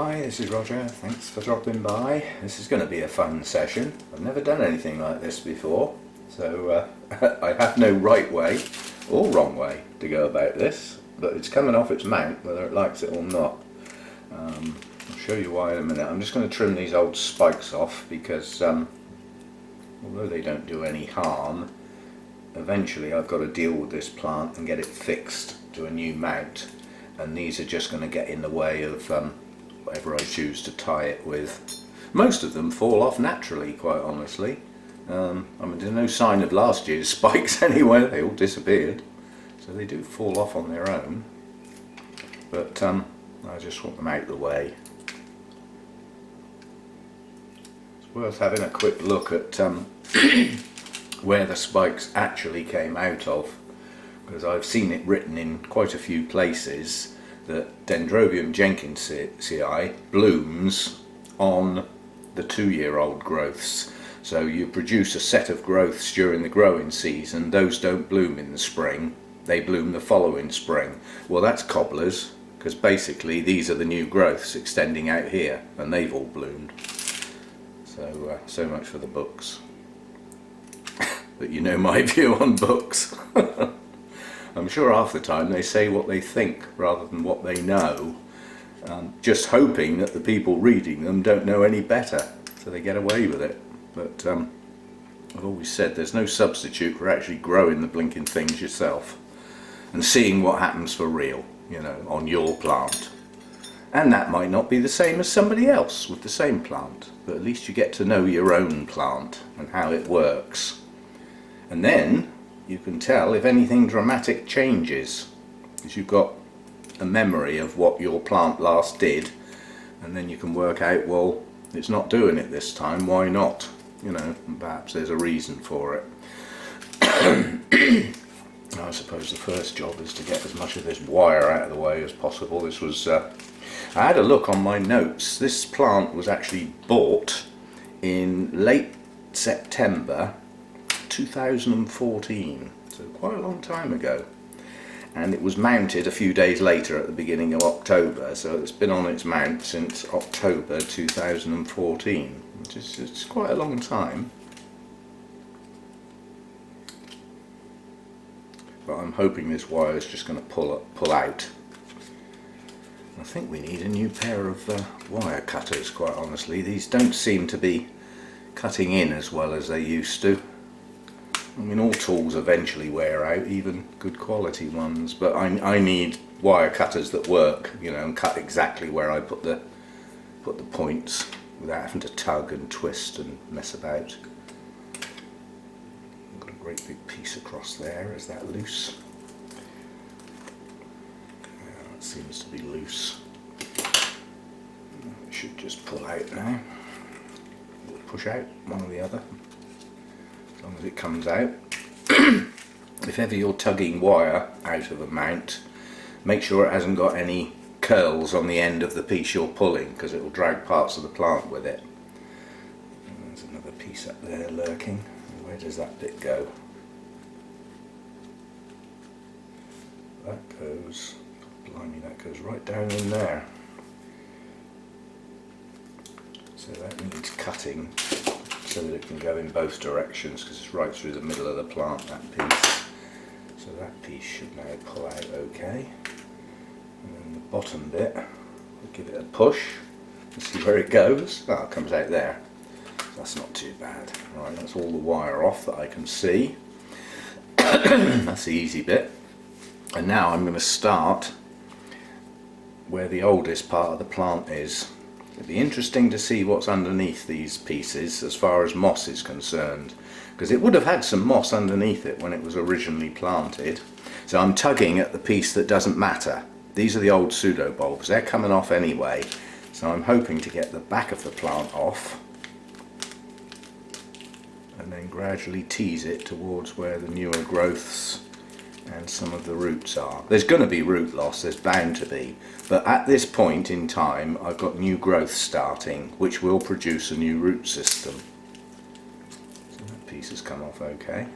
Hi, this is Roger. Thanks for dropping by. This is going to be a fun session. I've never done anything like this before, so I have no right way or wrong way to go about this, but it's coming off its mount whether it likes it or not. I'll show you why in a minute. I'm just going to trim these old spikes off because although they don't do any harm, eventually I've got to deal with this plant and get it fixed to a new mount, and these are just going to get in the way of whatever I choose to tie it with. Most of them fall off naturally, quite honestly. I mean, there's no sign of last year's spikes anywhere, they all disappeared, so they do fall off on their own, but I just want them out of the way. It's worth having a quick look at where the spikes actually came out of, because I've seen it written in quite a few places that Dendrobium jenkinsii blooms on the 2-year-old growths. So you produce a set of growths during the growing season, those don't bloom in the spring, they bloom the following spring. Well, that's cobblers, because basically these are the new growths extending out here and they've all bloomed. So so much for the books. But you know my view on books. I'm sure half the time they say what they think rather than what they know, just hoping that the people reading them don't know any better, so they get away with it. But I've always said there's no substitute for actually growing the blinking things yourself and seeing what happens for real, you know, on your plant. And that might not be the same as somebody else with the same plant, but at least you get to know your own plant and how it works. And then you can tell if anything dramatic changes, because you've got a memory of what your plant last did, and then you can work out, well, it's not doing it this time, why not? You know, and perhaps there's a reason for it. I suppose the first job is to get as much of this wire out of the way as possible. This was, I had a look on my notes, this plant was actually bought in late September 2014, so quite a long time ago, and it was mounted a few days later at the beginning of October, so it's been on its mount since October 2014, which is it's quite a long time. But I'm hoping this wire is just going to pull out. I think we need a new pair of wire cutters, quite honestly. These don't seem to be cutting in as well as they used to. I mean, all tools eventually wear out, even good quality ones, but I need wire cutters that work, you know, and cut exactly where I put the points without having to tug and twist and mess about. I've got a great big piece across there. Is that loose? Yeah, it seems to be loose. It should just pull out now. Or push out, one or the other. As long as it comes out. If ever you're tugging wire out of a mount, make sure it hasn't got any curls on the end of the piece you're pulling, because it will drag parts of the plant with it. And there's another piece up there lurking. Where does that bit go? That goes, blimey, that goes right down in there. So that needs cutting, so that it can go in both directions, because it's right through the middle of the plant, that piece. So that piece should now pull out okay. And then the bottom bit, we'll give it a push and see where it goes. Oh, it comes out there. That's not too bad. Right, that's all the wire off that I can see. That's the easy bit. And now I'm going to start where the oldest part of the plant is. It'd be interesting to see what's underneath these pieces as far as moss is concerned, because it would have had some moss underneath it when it was originally planted. So I'm tugging at the piece that doesn't matter. These are the old pseudobulbs, they're coming off anyway, so I'm hoping to get the back of the plant off and then gradually tease it towards where the newer growths and some of the roots are. There's going to be root loss, there's bound to be, but at this point in time I've got new growth starting which will produce a new root system. So that piece has come off okay.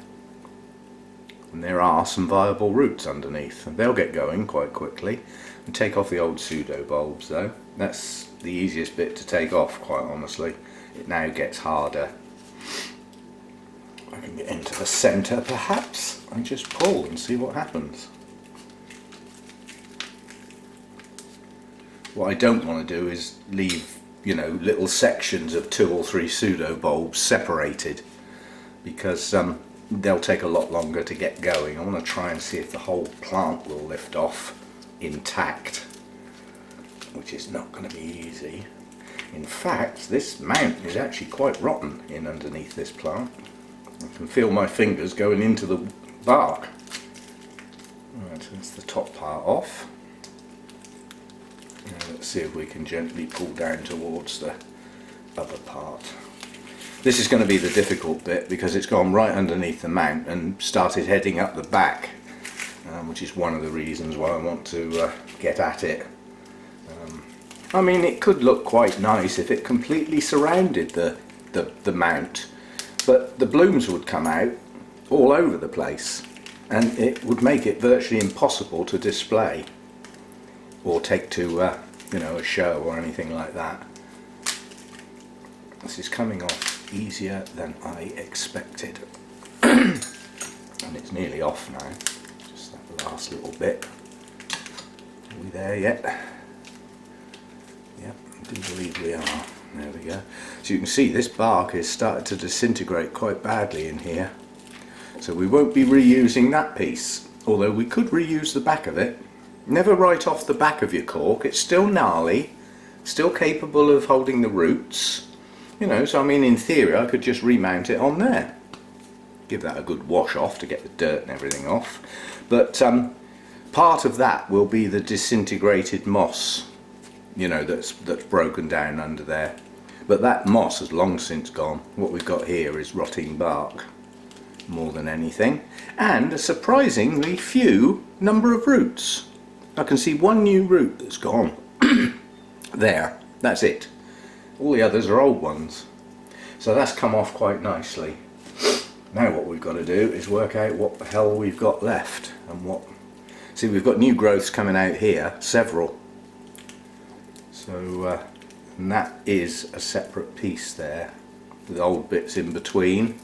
and there are some viable roots underneath, and they'll get going quite quickly. And take off the old pseudo bulbs though. That's the easiest bit to take off, quite honestly. It now gets harder. I can get into the centre perhaps and just pull and see what happens. What I don't want to do is leave, you know, little sections of 2 or 3 pseudo bulbs separated, because they'll take a lot longer to get going. I want to try and see if the whole plant will lift off intact, which is not going to be easy. In fact, this mount is actually quite rotten in underneath this plant. I can feel my fingers going into the bark. Right, so that's the top part off. Now let's see if we can gently pull down towards the other part. This is going to be the difficult bit because it's gone right underneath the mount and started heading up the back, which is one of the reasons why I want to get at it. I mean, it could look quite nice if it completely surrounded the mount, but the blooms would come out all over the place and it would make it virtually impossible to display or take to you know, a show or anything like that. This is coming off easier than I expected. And it's nearly off now. Just that last little bit. Are we there yet? Yep, I do believe we are. There we go. So you can see this bark is started to disintegrate quite badly in here. So we won't be reusing that piece, although we could reuse the back of it. Never write off the back of your cork. It's still gnarly, still capable of holding the roots. You know, so I mean, in theory I could just remount it on there. Give that a good wash off to get the dirt and everything off. But part of that will be the disintegrated moss, you know, that's broken down under there. But that moss has long since gone. What we've got here is rotting bark more than anything, and a surprisingly few number of roots. I can see one new root that's gone. There, that's it. All the others are old ones. So that's come off quite nicely. Now what we've got to do is work out what the hell we've got left and what. See, we've got new growths coming out here, several. So and that is a separate piece there with old bits in between.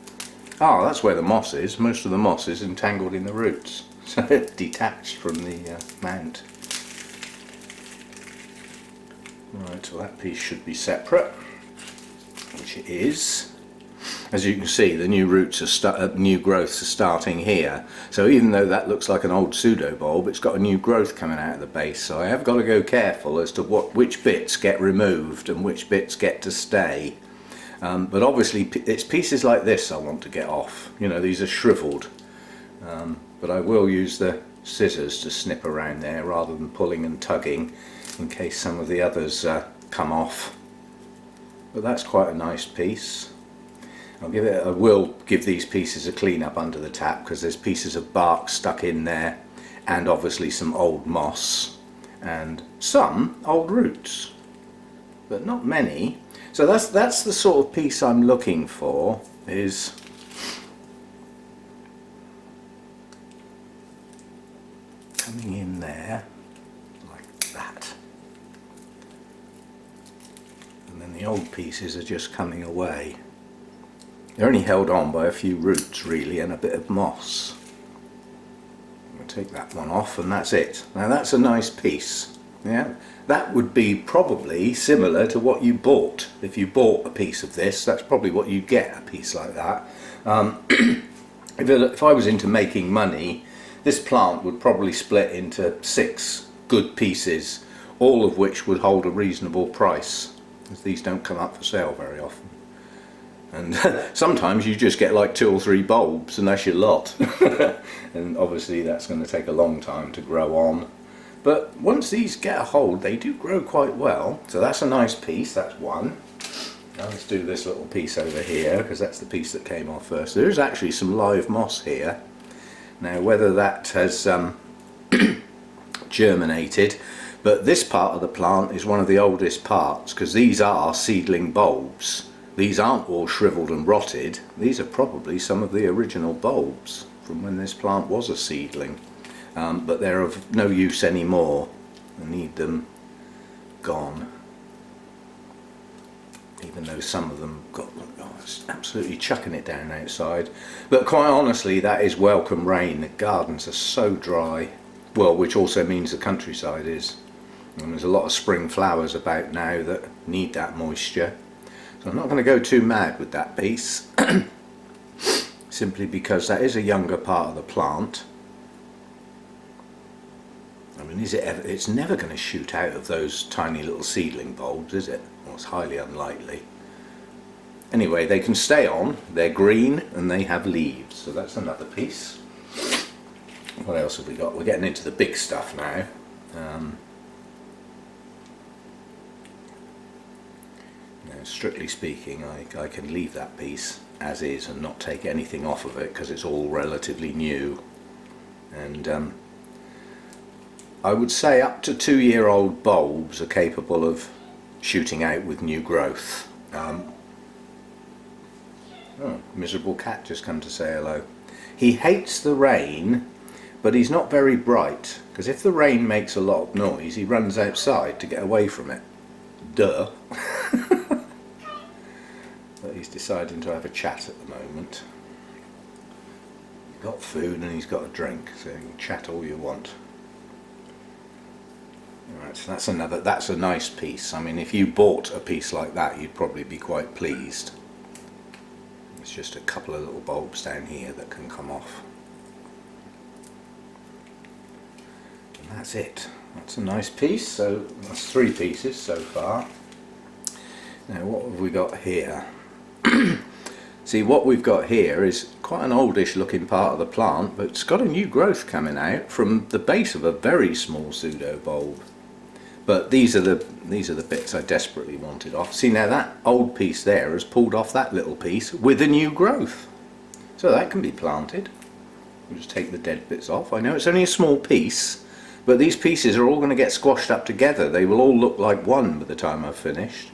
Ah, that's where the moss is. Most of the moss is entangled in the roots, so it's detached from the mount. Right, so that piece should be separate, which it is. As you can see, the new roots are new growths are starting here. So even though that looks like an old pseudo bulb, it's got a new growth coming out of the base. So I have got to go careful as to which bits get removed and which bits get to stay. But obviously it's pieces like this I want to get off. You know, these are shriveled. But I will use the scissors to snip around there rather than pulling and tugging in case some of the others come off. But that's quite a nice piece. I will give these pieces a clean up under the tap because there's pieces of bark stuck in there, and obviously some old moss and some old roots, but not many. So that's the sort of piece I'm looking for, is coming in there like that, and then the old pieces are just coming away. They're only held on by a few roots really and a bit of moss. I'll take that one off and that's it. Now that's a nice piece. Yeah, that would be probably similar to what you bought. If you bought a piece of this, that's probably what you'd get, a piece like that. If I was into making money, this plant would probably split into 6 good pieces, all of which would hold a reasonable price, as these don't come up for sale very often. And sometimes you just get like 2 or 3 bulbs and that's your lot. And obviously that's going to take a long time to grow on. But once these get a hold, they do grow quite well. So that's a nice piece, that's one. Now let's do this little piece over here, because that's the piece that came off first. There is actually some live moss here. Now whether that has germinated, but this part of the plant is one of the oldest parts, because these are seedling bulbs. These aren't all shriveled and rotted. These are probably some of the original bulbs from when this plant was a seedling, but they're of no use anymore. I need them gone. Even though some of them got, oh, it's absolutely chucking it down outside. But quite honestly, that is welcome rain. The gardens are so dry. Well, which also means the countryside is. And there's a lot of spring flowers about now that need that moisture. So I'm not going to go too mad with that piece. Simply because that is a younger part of the plant. I mean, is it ever, it's never going to shoot out of those tiny little seedling bulbs, is it? Well, it's highly unlikely. Anyway, they can stay on, they're green and they have leaves, so that's another piece. What else have we got? We're getting into the big stuff now. Now, strictly speaking, I can leave that piece as is and not take anything off of it because it's all relatively new. And I would say up to 2-year-old bulbs are capable of shooting out with new growth. Oh, miserable cat just come to say hello. He hates the rain, but he's not very bright, because if the rain makes a lot of noise, he runs outside to get away from it. Duh. But he's deciding to have a chat at the moment. He's got food and he's got a drink, so you can chat all you want. Right, so that's a nice piece. I mean, if you bought a piece like that, you'd probably be quite pleased. There's just a couple of little bulbs down here that can come off. And that's it. That's a nice piece. So that's 3 pieces so far. Now what have we got here? See, what we've got here is quite an oldish looking part of the plant, but it's got a new growth coming out from the base of a very small pseudo bulb. But these are the bits I desperately wanted off. See, now that old piece there has pulled off that little piece with a new growth. So that can be planted. We'll just take the dead bits off. I know it's only a small piece, but these pieces are all going to get squashed up together. They will all look like one by the time I've finished.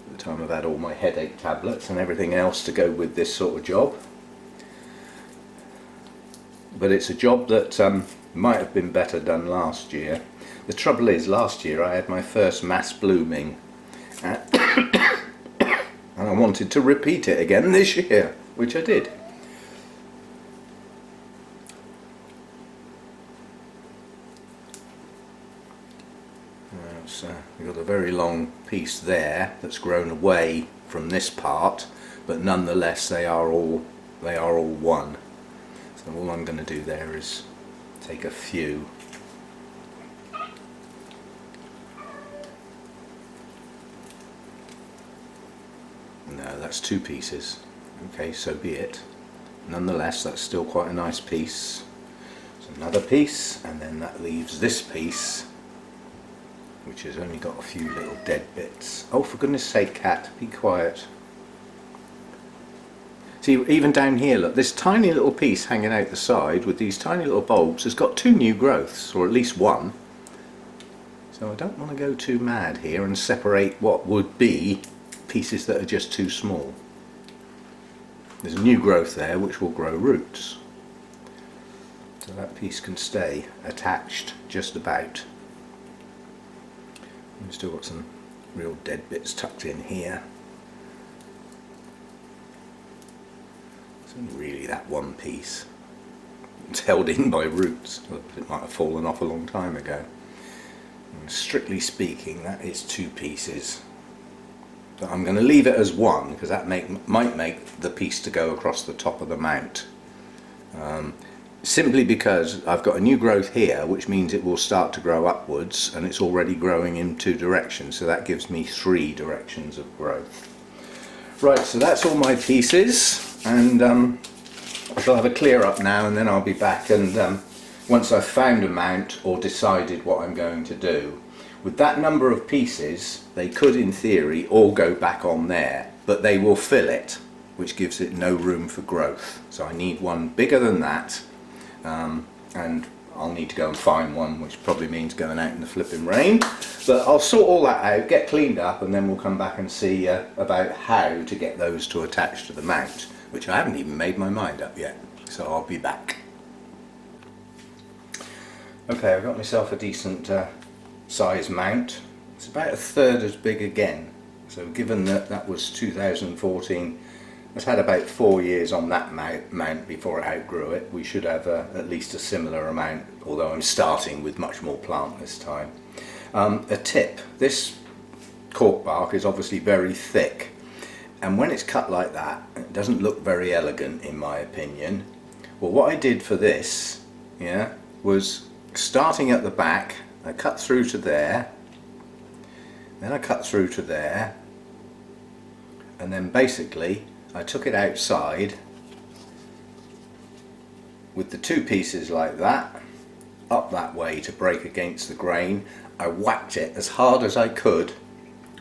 By the time I've had all my headache tablets and everything else to go with this sort of job. But it's a job that might have been better done last year. The trouble is, last year I had my first mass blooming and I wanted to repeat it again this year, which I did. So we've got a very long piece there that's grown away from this part, but nonetheless they are all one. So all I'm going to do there is take a few. No, that's 2 pieces. Okay, so be it. Nonetheless, that's still quite a nice piece. So another piece, and then that leaves this piece, which has only got a few little dead bits. Oh, for goodness sake, cat, be quiet. See, even down here, look, this tiny little piece hanging out the side with these tiny little bulbs has got 2 new growths, or at least 1. So I don't want to go too mad here and separate what would be pieces that are just too small. There's a new growth there which will grow roots. So that piece can stay attached just about. We've still got some real dead bits tucked in here. It's only really that one piece. It's held in by roots. It might have fallen off a long time ago. And strictly speaking, that is 2 pieces. But I'm going to leave it as 1 because that might make the piece to go across the top of the mount. Simply because I've got a new growth here, which means it will start to grow upwards, and it's already growing in 2 directions, so that gives me 3 directions of growth. Right, so that's all my pieces, and I shall have a clear up now, and then I'll be back, and once I've found a mount or decided what I'm going to do. With that number of pieces, they could in theory all go back on there, but they will fill it, which gives it no room for growth. So I need one bigger than that, and I'll need to go and find one, which probably means going out in the flipping rain. But I'll sort all that out, get cleaned up, and then we'll come back and see about how to get those to attach to the mount, which I haven't even made my mind up yet. so I'll be back. Okay, I've got myself a decent size mount. It's about a third as big again, so given that that was 2014, it's had about 4 years on that mount before it outgrew it. We should have at least a similar amount, although I'm starting with much more plant this time. A tip, this cork bark is obviously very thick, and when it's cut like that it doesn't look very elegant in my opinion. Well, what I did for this, yeah, was starting at the back, I cut through to there, then I cut through to there, and then basically I took it outside with the two pieces like that, up that way to break against the grain. I whacked it as hard as I could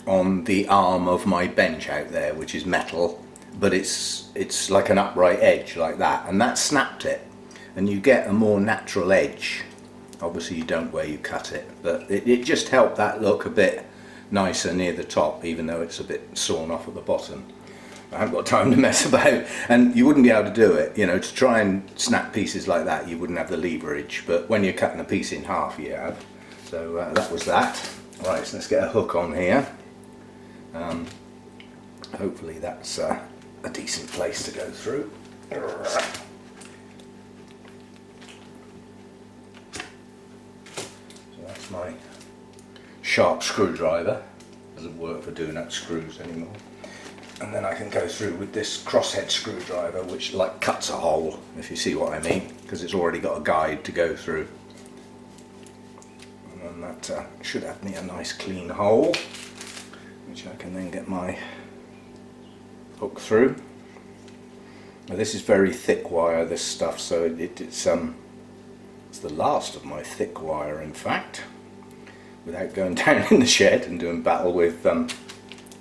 on the arm of my bench out there, which is metal, but it's like an upright edge like that, and that snapped it, and you get a more natural edge. Obviously you don't where you cut it, but it just helped that look a bit nicer near the top, even though it's a bit sawn off at the bottom. I haven't got time to mess about, and you wouldn't be able to do it, you know, to try and snap pieces like that you wouldn't have the leverage, but when you're cutting a piece in half you have. So that was that. Right, so let's get a hook on here. Hopefully that's a decent place to go through. So that's my sharp screwdriver. Doesn't work for doing up screws anymore. And then I can go through with this crosshead screwdriver, which like cuts a hole, if you see what I mean, because it's already got a guide to go through. And then that should have me a nice clean hole, which I can then get my hook through. Now this is very thick wire, this stuff, so it's the last of my thick wire, in fact, without going down in the shed and doing battle with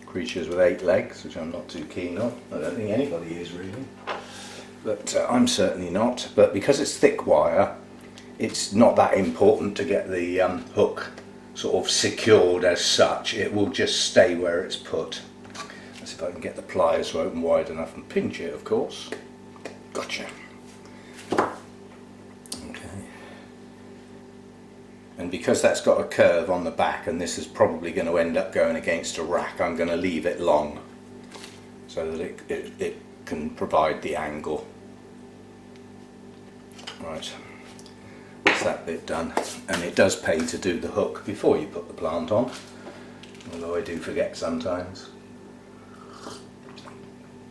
creatures with 8 legs, which I'm not too keen on. I don't think anybody is really, but I'm certainly not. But because it's thick wire, it's not that important to get the hook sort of secured as such. It will just stay where it's put. Let's see if I can get the pliers to open wide enough and pinch it, of course. Gotcha. And because that's got a curve on the back, and this is probably going to end up going against a rack, I'm going to leave it long so that it can provide the angle. Right, that's that bit done. And it does pay to do the hook before you put the plant on, although I do forget sometimes.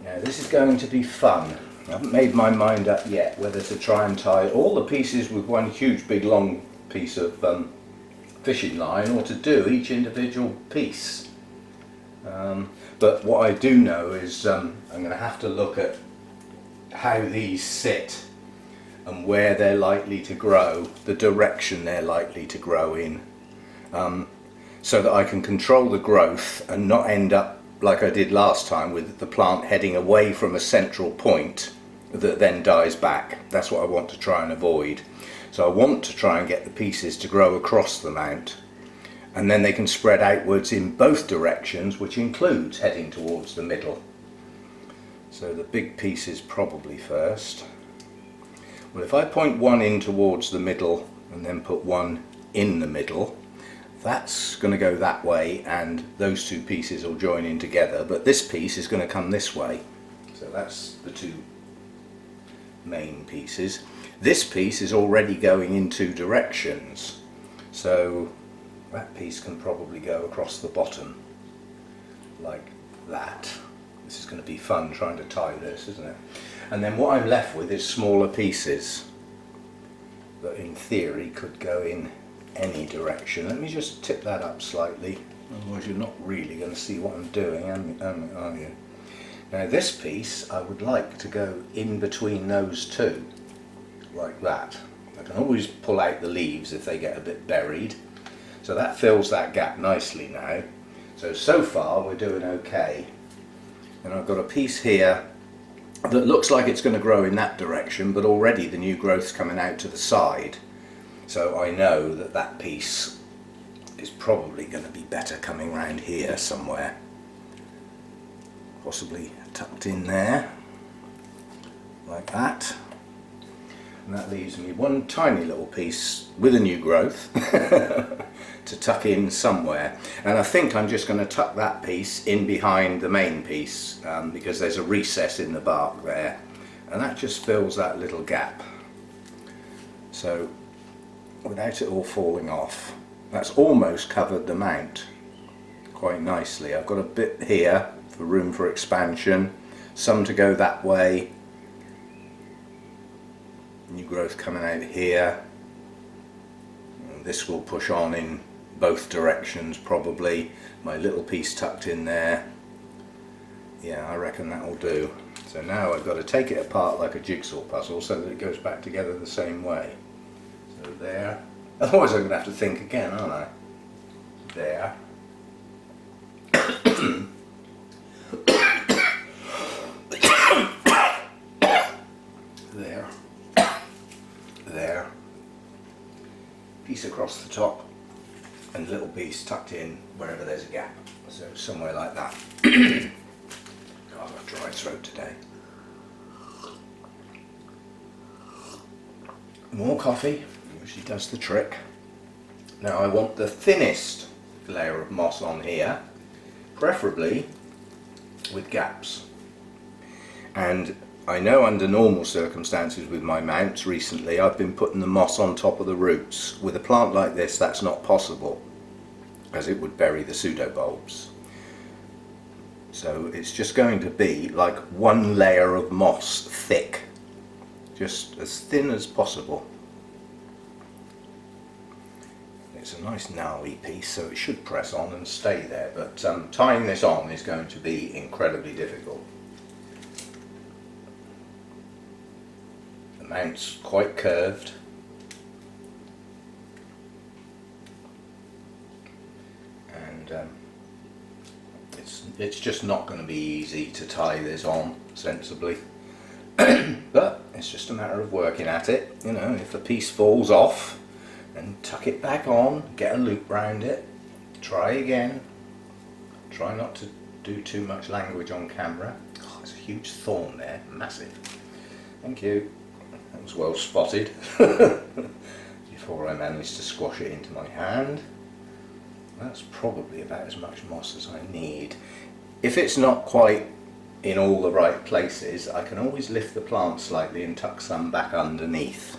Now this is going to be fun. I haven't made my mind up yet whether to try and tie all the pieces with one huge big long piece of fishing line, or to do each individual piece. But what I do know is I'm going to have to look at how these sit and where they're likely to grow, the direction they're likely to grow in, so that I can control the growth and not end up like I did last time with the plant heading away from a central point that then dies back. That's what I want to try and avoid. So I want to try and get the pieces to grow across the mount, and then they can spread outwards in both directions, which includes heading towards the middle. So the big pieces probably first. Well, if I point one in towards the middle and then put one in the middle, that's going to go that way, and those two pieces will join in together, but this piece is going to come this way. So that's the two main pieces. This piece is already going in two directions, so that piece can probably go across the bottom like that. This is going to be fun trying to tie this, isn't it? And then what I'm left with is smaller pieces that in theory could go in any direction. Let me just tip that up slightly, otherwise you're not really going to see what I'm doing, are you? Now this piece I would like to go in between those two, like that. I can always pull out the leaves if they get a bit buried, so that fills that gap nicely now. So far we're doing okay. And I've got a piece here that looks like it's going to grow in that direction, but already the new growth's coming out to the side, so I know that that piece is probably going to be better coming round here somewhere, possibly tucked in there like that. And that leaves me one tiny little piece with a new growth to tuck in somewhere. And I think I'm just going to tuck that piece in behind the main piece because there's a recess in the bark there, and that just fills that little gap. So without it all falling off, that's almost covered the mount quite nicely. I've got a bit here for room for expansion, some to go that way, new growth coming out here, and this will push on in both directions probably. My little piece tucked in there, yeah, I reckon that will do. So now I've got to take it apart like a jigsaw puzzle so that it goes back together the same way. So there, otherwise I'm going to have to think again, aren't I? There. There. There. Piece across the top and little piece tucked in wherever there's a gap. So somewhere like that. God, I've got a dry throat today. More coffee usually does the trick. Now I want the thinnest layer of moss on here, preferably with gaps. And I know under normal circumstances with my mounts recently I've been putting the moss on top of the roots. With a plant like this that's not possible, as it would bury the pseudobulbs. So it's just going to be like one layer of moss thick, just as thin as possible. It's a nice gnarly piece, so it should press on and stay there, but tying this on is going to be incredibly difficult. The mount's quite curved, and it's just not going to be easy to tie this on sensibly. But it's just a matter of working at it. You know, if the piece falls off, then tuck it back on, get a loop round it, try again. Try not to do too much language on camera. Oh, there's a huge thorn there, massive. Thank you. That was well spotted before I managed to squash it into my hand. That's probably about as much moss as I need. If it's not quite in all the right places, I can always lift the plant slightly and tuck some back underneath.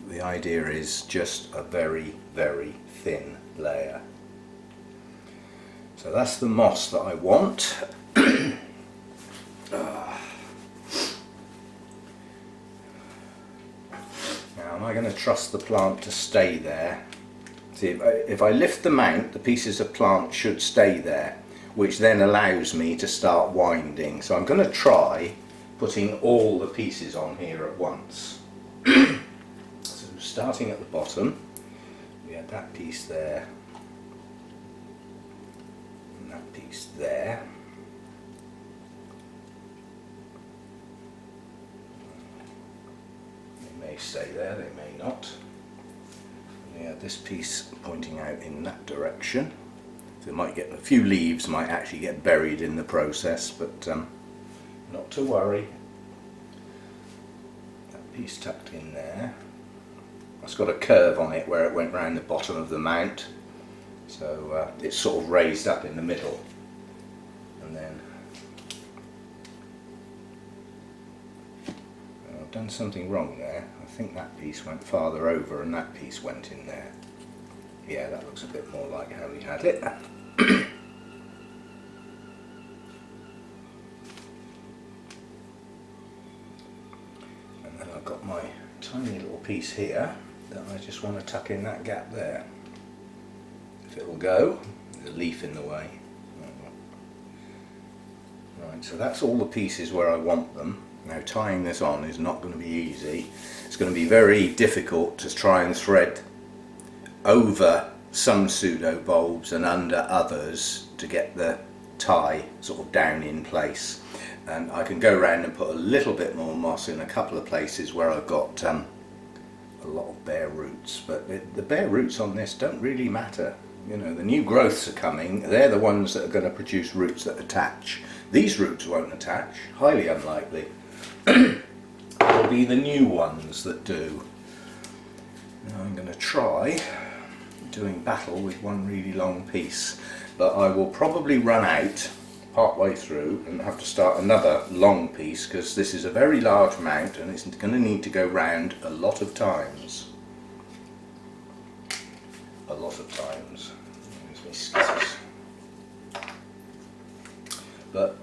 The idea is just a very, very thin layer. So that's the moss that I want. Now, am I going to trust the plant to stay there? See, if I lift the mount, the pieces of plant should stay there, which then allows me to start winding. So I'm going to try putting all the pieces on here at once. So starting at the bottom, we had that piece there, and that piece there. They may stay there, they may not. Yeah, this piece pointing out in that direction. So it might get a few leaves, might actually get buried in the process, but not to worry. That piece tucked in there. It's got a curve on it where it went round the bottom of the mount, so it's sort of raised up in the middle, and then I've done something wrong there. I think that piece went farther over and that piece went in there. Yeah, that looks a bit more like how we had it. And then I've got my tiny little piece here that I just want to tuck in that gap there. If it will go, there's a leaf in the way. Right, so that's all the pieces where I want them. Now tying this on is not going to be easy. It's going to be very difficult to try and thread over some pseudo bulbs and under others to get the tie sort of down in place. And I can go around and put a little bit more moss in a couple of places where I've got a lot of bare roots, but the bare roots on this don't really matter. You know, the new growths are coming, they're the ones that are going to produce roots that attach. These roots won't attach, highly unlikely. will be the new ones that do. Now I'm going to try doing battle with one really long piece, but I will probably run out part way through and have to start another long piece, because this is a very large mount and it's going to need to go round a lot of times. A lot of times. There's my scissors. But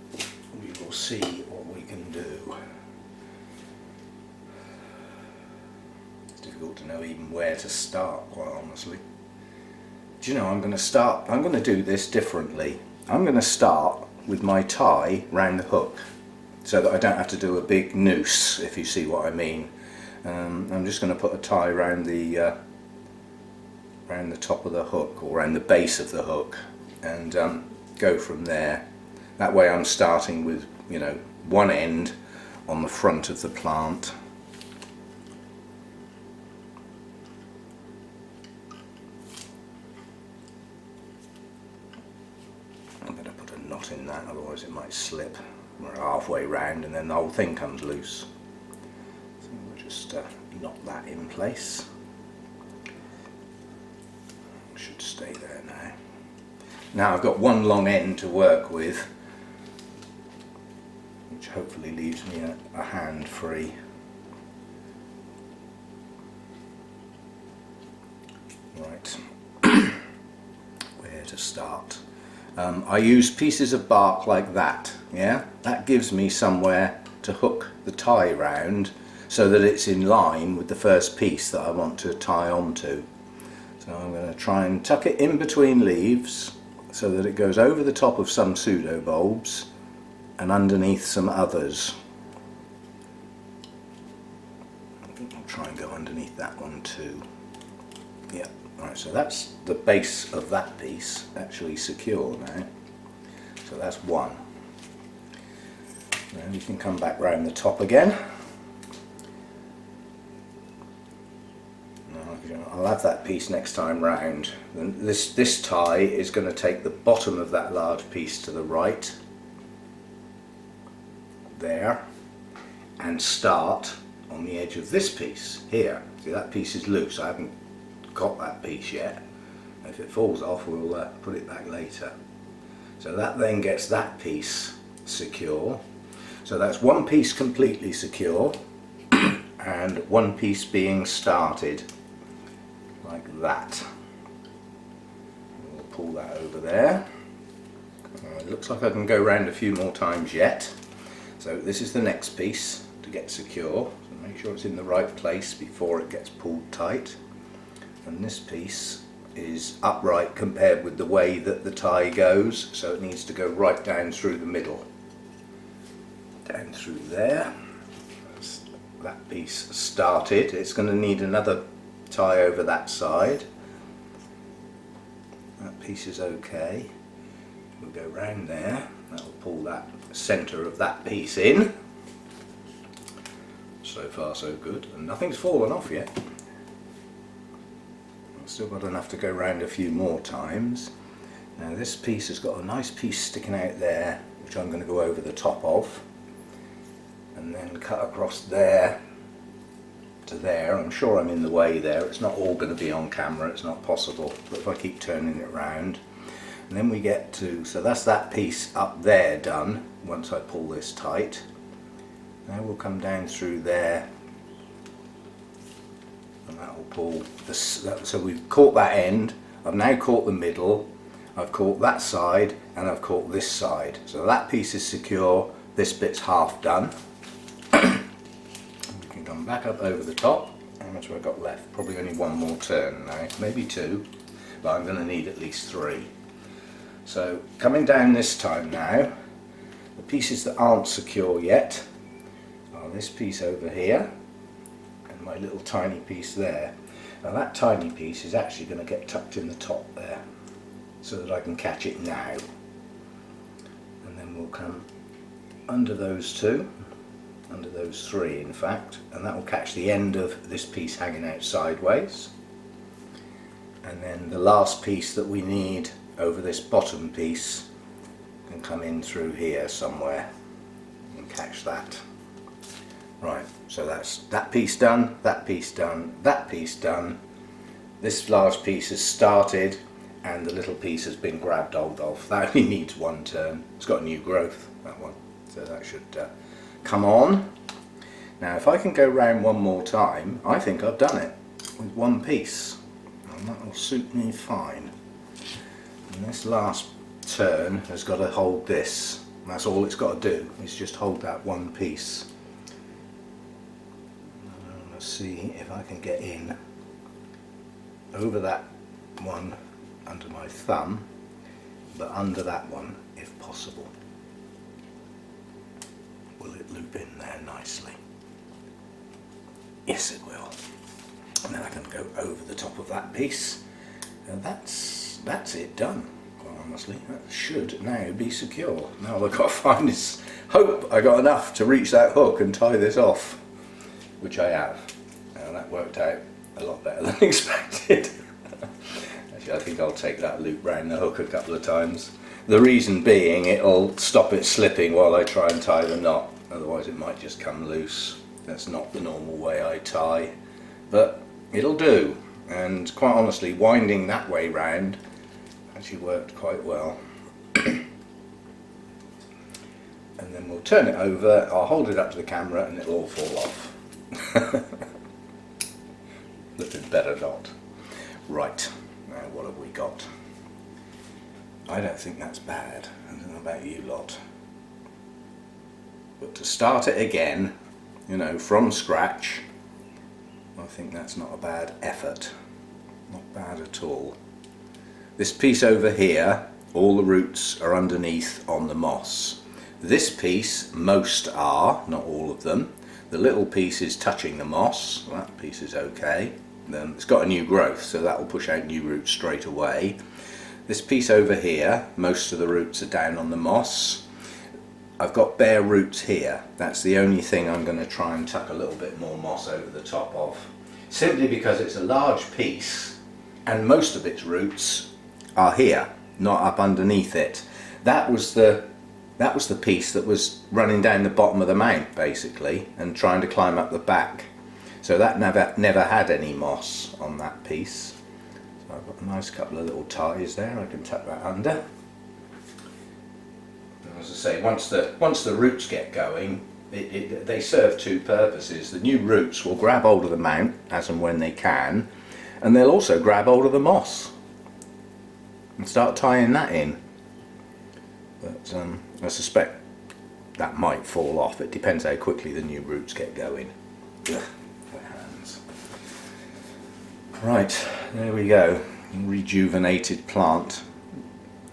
we will see what we can do. It's difficult to know even where to start, quite honestly. Do you know, I'm going to do this differently. I'm going to start with my tie round the hook, so that I don't have to do a big noose, if you see what I mean. I'm just going to put a tie round the top of the hook, or around the base of the hook, and go from there. That way I'm starting with, you know, one end on the front of the plant. I'm going to put a knot in that, otherwise it might slip. We're halfway round and then the whole thing comes loose. So we'll just knot that in place. Should stay there now. Now I've got one long end to work with, which hopefully leaves me a hand free. Right, where to start? I use pieces of bark like that, yeah? That gives me somewhere to hook the tie round so that it's in line with the first piece that I want to tie onto. So I'm going to try and tuck it in between leaves so that it goes over the top of some pseudo bulbs and underneath some others. I'll try and go underneath that one too. Yeah, right, so that's the base of that piece actually secure now. So that's one. Then you can come back round the top again. I'll have that piece next time round. And this tie is going to take the bottom of that large piece to the right, there, and start on the edge of this piece here. See, that piece is loose. I haven't got that piece yet. If it falls off, we'll put it back later. So that then gets that piece secure. So that's one piece completely secure and one piece being started. Like that. We'll pull that over there. It looks like I can go round a few more times yet. So this is the next piece to get secure. So make sure it's in the right place before it gets pulled tight. And this piece is upright compared with the way that the tie goes, so it needs to go right down through the middle. Down through there. That's that piece started. It's going to need another tie over that side. That piece is okay. We'll go round there. That'll pull that centre of that piece in. So far so good, and nothing's fallen off yet. I've still got enough to go round a few more times. Now this piece has got a nice piece sticking out there, which I'm going to go over the top of, and then cut across there to there. I'm sure I'm in the way there. It's not all going to be on camera, it's not possible, but if I keep turning it round. And then we get to, so that's that piece up there done once I pull this tight. Now we'll come down through there and that will pull this, so we've caught that end. I've now caught the middle, I've caught that side, and I've caught this side. So that piece is secure, this bit's half done. Come back up over the top. How much have I got left? Probably only one more turn now, maybe two, but I'm going to need at least three. So coming down this time now, the pieces that aren't secure yet are this piece over here and my little tiny piece there. Now that tiny piece is actually going to get tucked in the top there so that I can catch it now. And then we'll come under those two. Under those three in fact, and that will catch the end of this piece hanging out sideways, and then the last piece that we need over this bottom piece can come in through here somewhere and catch that. Right, so that's that piece done, that piece done, that piece done. This large piece has started and the little piece has been grabbed hold of. That only needs one turn. It's got new growth, that one. So that should come on. Now if I can go round one more time, I think I've done it with one piece. And that will suit me fine. And this last turn has got to hold this. That's all it's got to do, is just hold that one piece. Let's see if I can get in over that one under my thumb, but under that one if possible. Will it loop in there nicely? Yes, it will. And then I can go over the top of that piece. And that's it done. Quite honestly, that should now be secure. Now all I've got to find is hope I got enough to reach that hook and tie this off, which I have. And that worked out a lot better than expected. Actually, I think I'll take that loop round the hook a couple of times. The reason being, it'll stop it slipping while I try and tie the knot. Otherwise it might just come loose. That's not the normal way I tie, but it'll do. And quite honestly, winding that way round actually worked quite well. And then we'll turn it over, I'll hold it up to the camera and it'll all fall off. Looking better not. Right, now what have we got? I don't think that's bad. I don't know about you lot. But to start it again, you know, from scratch, I think that's not a bad effort. Not bad at all. This piece over here, all the roots are underneath on the moss. This piece, most are, not all of them. The little piece is touching the moss. That piece is okay. Then it's got a new growth, so that will push out new roots straight away. This piece over here, most of the roots are down on the moss. I've got bare roots here. That's the only thing I'm going to try and tuck a little bit more moss over the top of. Simply because it's a large piece and most of its roots are here, not up underneath it. That was the piece that was running down the bottom of the mount basically and trying to climb up the back. So that never had any moss on that piece. So I've got a nice couple of little ties there. I can tuck that under. And as I say, once the roots get going, they serve two purposes. The new roots will grab hold of the mount as and when they can, and they'll also grab hold of the moss and start tying that in. But I suspect that might fall off. It depends how quickly the new roots get going. Ugh, my hands. Right, there we go. Rejuvenated plant.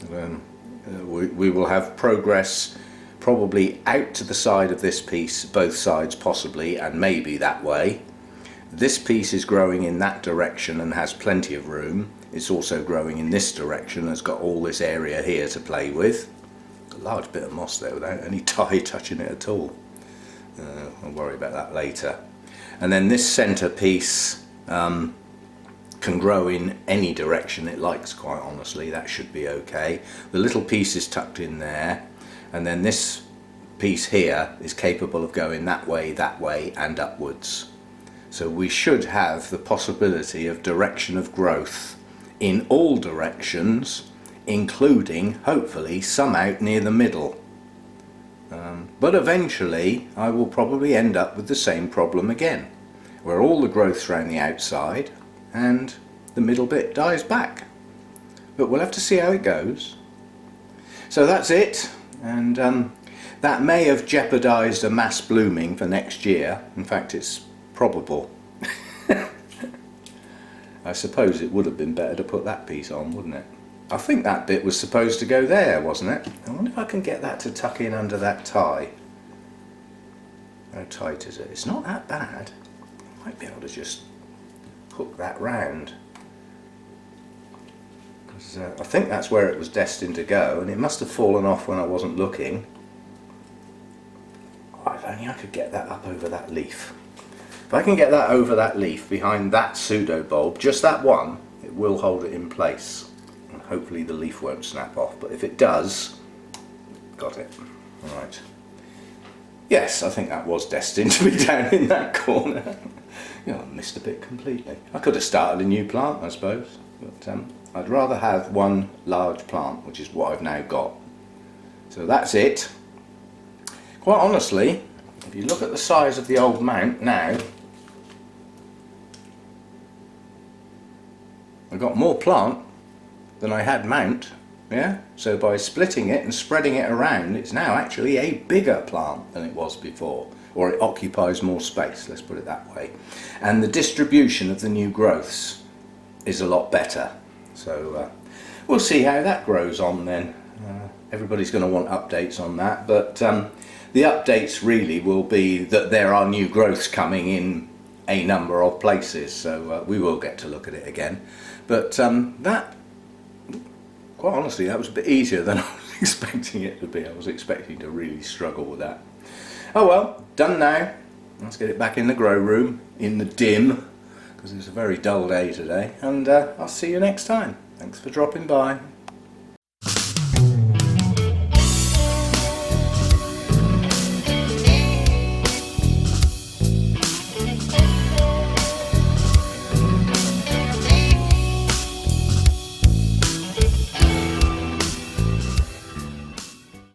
We will have progress probably out to the side of this piece, both sides possibly, and maybe that way. This piece is growing in that direction and has plenty of room. It's also growing in this direction and has got all this area here to play with. A large bit of moss there without any tie touching it at all. I'll worry about that later. And then this centre piece can grow in any direction it likes, quite honestly. That should be okay. The little piece is tucked in there, and then this piece here is capable of going that way and upwards. So we should have the possibility of direction of growth in all directions, including hopefully some out near the middle. But eventually I will probably end up with the same problem again, where all the growth's around the outside and the middle bit dies back. But we'll have to see how it goes. So that's it, and that may have jeopardised a mass blooming for next year. In fact, it's probable. I suppose it would have been better to put that piece on, wouldn't it? I think that bit was supposed to go there, wasn't it? I wonder if I can get that to tuck in under that tie. How tight is it? It's not that bad. I might be able to just hook that round. I think that's where it was destined to go, and it must have fallen off when I wasn't looking. If only I could get that up over that leaf. If I can get that over that leaf behind that pseudo bulb, just that one, it will hold it in place. And hopefully the leaf won't snap off, but if it does, got it. Right. Yes, I think that was destined to be down in that corner. I missed a bit completely. I could have started a new plant, I suppose, but I'd rather have one large plant, which is what I've now got. So that's it. Quite honestly, if you look at the size of the old mount now, I've got more plant than I had mount. Yeah, so by splitting it and spreading it around, it's now actually a bigger plant than it was before, or it occupies more space, let's put it that way. And the distribution of the new growths is a lot better. So we'll see how that grows on then. Everybody's going to want updates on that, but the updates really will be that there are new growths coming in a number of places, so we will get to look at it again. But that, quite honestly, that was a bit easier than I was expecting it to be. I was expecting to really struggle with that. Oh well, done now. Let's get it back in the grow room, in the dim, because it's a very dull day today, and I'll see you next time. Thanks for dropping by.